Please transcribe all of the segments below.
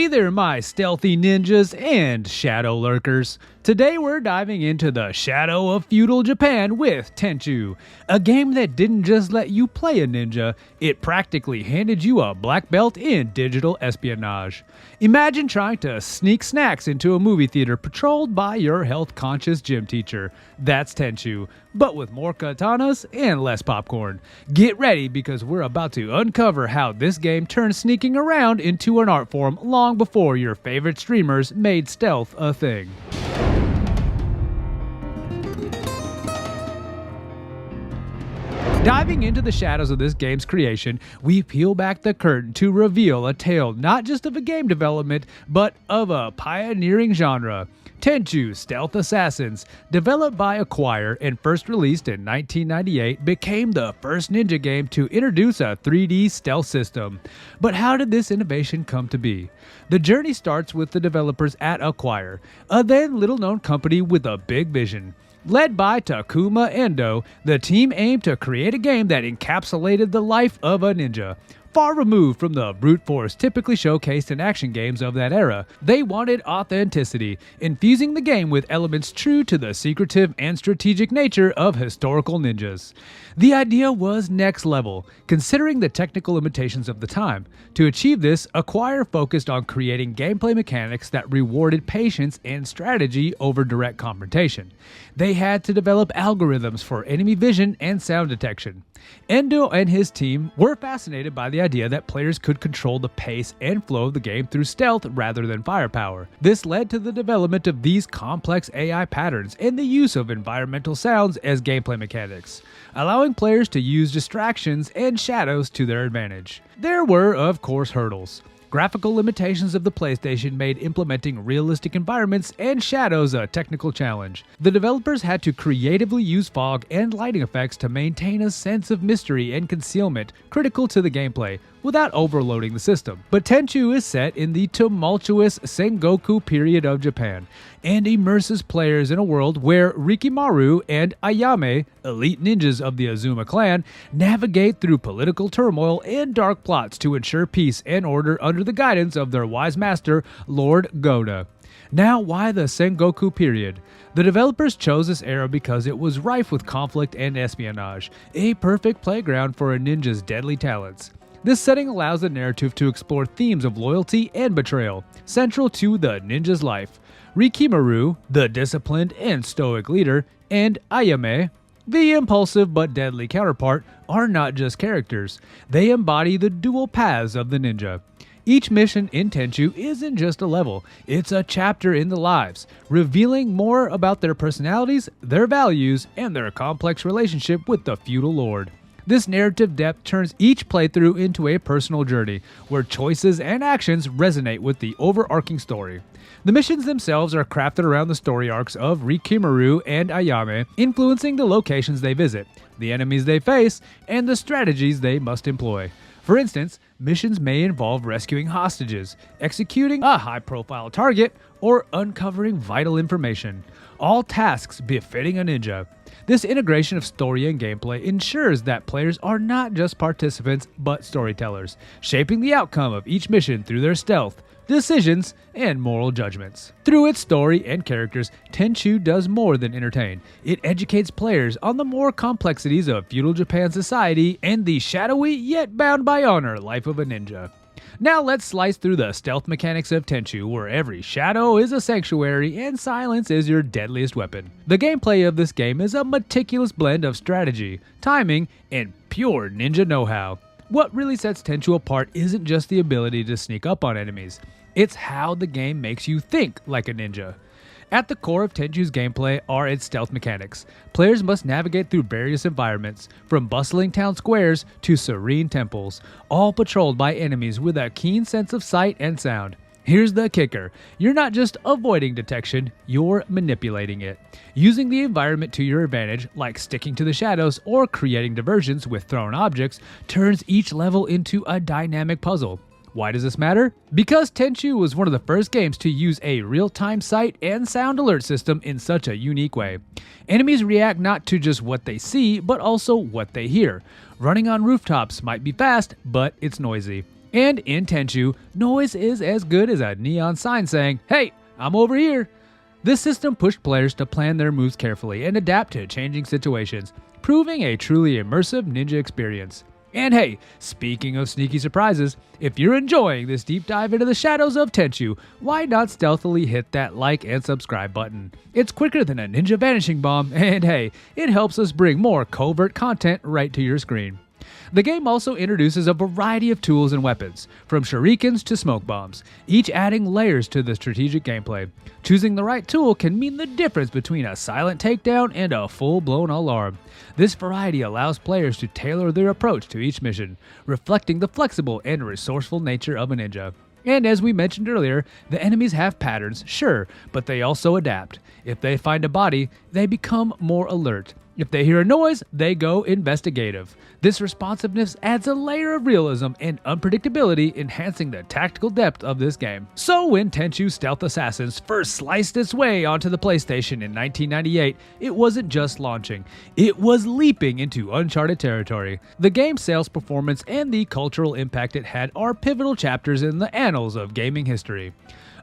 Hey there, my stealthy ninjas and shadow lurkers. Today we're diving into the shadow of feudal Japan with Tenchu, a game that didn't just let you play a ninja, it practically handed you a black belt in digital espionage. Imagine trying to sneak snacks into a movie theater patrolled by your health-conscious gym teacher. That's Tenchu, but with more katanas and less popcorn. Get ready because we're about to uncover how this game turned sneaking around into an art form long before your favorite streamers made stealth a thing. Diving into the shadows of this game's creation, we peel back the curtain to reveal a tale not just of a game development, but of a pioneering genre. Tenchu Stealth Assassins, developed by Acquire and first released in 1998, became the first ninja game to introduce a 3D stealth system. But how did this innovation come to be? The journey starts with the developers at Acquire, a then little-known company with a big vision. Led by Takuma Endo, the team aimed to create a game that encapsulated the life of a ninja. Far removed from the brute force typically showcased in action games of that era, they wanted authenticity, infusing the game with elements true to the secretive and strategic nature of historical ninjas. The idea was next level, considering the technical limitations of the time. To achieve this, Acquire focused on creating gameplay mechanics that rewarded patience and strategy over direct confrontation. They had to develop algorithms for enemy vision and sound detection. Endo and his team were fascinated by the idea that players could control the pace and flow of the game through stealth rather than firepower. This led to the development of these complex AI patterns and the use of environmental sounds as gameplay mechanics, allowing players to use distractions and shadows to their advantage. There were, of course, hurdles. Graphical limitations of the PlayStation made implementing realistic environments and shadows a technical challenge. The developers had to creatively use fog and lighting effects to maintain a sense of mystery and concealment critical to the gameplay, without overloading the system. But Tenchu is set in the tumultuous Sengoku period of Japan, and immerses players in a world where Rikimaru and Ayame, elite ninjas of the Azuma clan, navigate through political turmoil and dark plots to ensure peace and order under the guidance of their wise master, Lord Goda. Now, why the Sengoku period? The developers chose this era because it was rife with conflict and espionage, a perfect playground for a ninja's deadly talents. This setting allows the narrative to explore themes of loyalty and betrayal, central to the ninja's life. Rikimaru, the disciplined and stoic leader, and Ayame, the impulsive but deadly counterpart, are not just characters. They embody the dual paths of the ninja. Each mission in Tenchu isn't just a level, it's a chapter in the lives, revealing more about their personalities, their values, and their complex relationship with the feudal lord. This narrative depth turns each playthrough into a personal journey, where choices and actions resonate with the overarching story. The missions themselves are crafted around the story arcs of Rikimaru and Ayame, influencing the locations they visit, the enemies they face, and the strategies they must employ. For instance, missions may involve rescuing hostages, executing a high-profile target, or uncovering vital information, all tasks befitting a ninja. This integration of story and gameplay ensures that players are not just participants but storytellers, shaping the outcome of each mission through their stealth, decisions, and moral judgments. Through its story and characters, Tenchu does more than entertain. It educates players on the more complexities of feudal Japan society and the shadowy yet bound by honor life of a ninja. Now let's slice through the stealth mechanics of Tenchu, where every shadow is a sanctuary and silence is your deadliest weapon. The gameplay of this game is a meticulous blend of strategy, timing, and pure ninja know-how. What really sets Tenchu apart isn't just the ability to sneak up on enemies, it's how the game makes you think like a ninja. At the core of Tenchu's gameplay are its stealth mechanics. Players must navigate through various environments, from bustling town squares to serene temples, all patrolled by enemies with a keen sense of sight and sound. Here's the kicker. You're not just avoiding detection, you're manipulating it. Using the environment to your advantage, like sticking to the shadows or creating diversions with thrown objects, turns each level into a dynamic puzzle. Why does this matter? Because Tenchu was one of the first games to use a real-time sight and sound alert system in such a unique way. Enemies react not to just what they see, but also what they hear. Running on rooftops might be fast, but it's noisy. And in Tenchu, noise is as good as a neon sign saying, "Hey, I'm over here." This system pushed players to plan their moves carefully and adapt to changing situations, proving a truly immersive ninja experience. And hey, speaking of sneaky surprises, if you're enjoying this deep dive into the shadows of Tenchu, why not stealthily hit that like and subscribe button? It's quicker than a ninja vanishing bomb, and hey, it helps us bring more covert content right to your screen. The game also introduces a variety of tools and weapons, from shurikens to smoke bombs, each adding layers to the strategic gameplay. Choosing the right tool can mean the difference between a silent takedown and a full-blown alarm. This variety allows players to tailor their approach to each mission, reflecting the flexible and resourceful nature of a ninja. And as we mentioned earlier, the enemies have patterns, sure, but they also adapt. If they find a body, they become more alert. If they hear a noise, they go investigative. This responsiveness adds a layer of realism and unpredictability, enhancing the tactical depth of this game. So when Tenchu Stealth Assassins first sliced its way onto the PlayStation in 1998, it wasn't just launching, it was leaping into uncharted territory. The game's sales performance and the cultural impact it had are pivotal chapters in the annals of gaming history.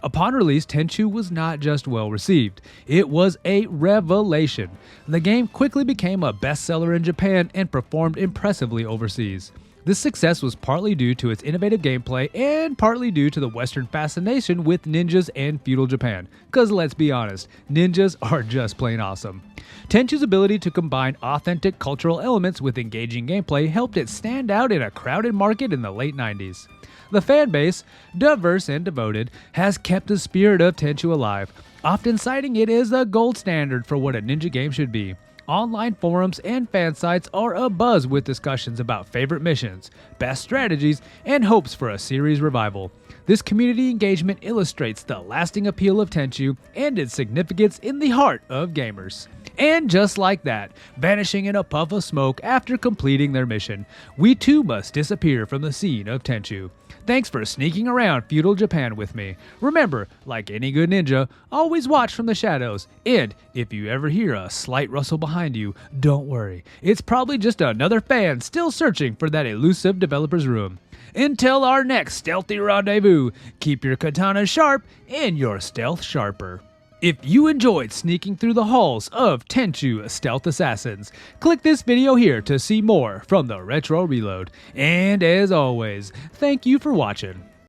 Upon release, Tenchu was not just well received, it was a revelation. The game quickly became a bestseller in Japan and performed impressively overseas. This success was partly due to its innovative gameplay and partly due to the Western fascination with ninjas and feudal Japan. Cause let's be honest, ninjas are just plain awesome. Tenchu's ability to combine authentic cultural elements with engaging gameplay helped it stand out in a crowded market in the late 90s. The fan base, diverse and devoted, has kept the spirit of Tenchu alive, often citing it as the gold standard for what a ninja game should be. Online forums and fan sites are abuzz with discussions about favorite missions, best strategies, and hopes for a series revival. This community engagement illustrates the lasting appeal of Tenchu and its significance in the heart of gamers. And just like that, vanishing in a puff of smoke after completing their mission, we too must disappear from the scene of Tenchu. Thanks for sneaking around feudal Japan with me. Remember, like any good ninja, always watch from the shadows. And if you ever hear a slight rustle behind you, don't worry. It's probably just another fan still searching for that elusive developer's room. Until our next stealthy rendezvous, keep your katana sharp and your stealth sharper. If you enjoyed sneaking through the halls of Tenchu Stealth Assassins, click this video here to see more from the Retro Reload. And as always, thank you for watching.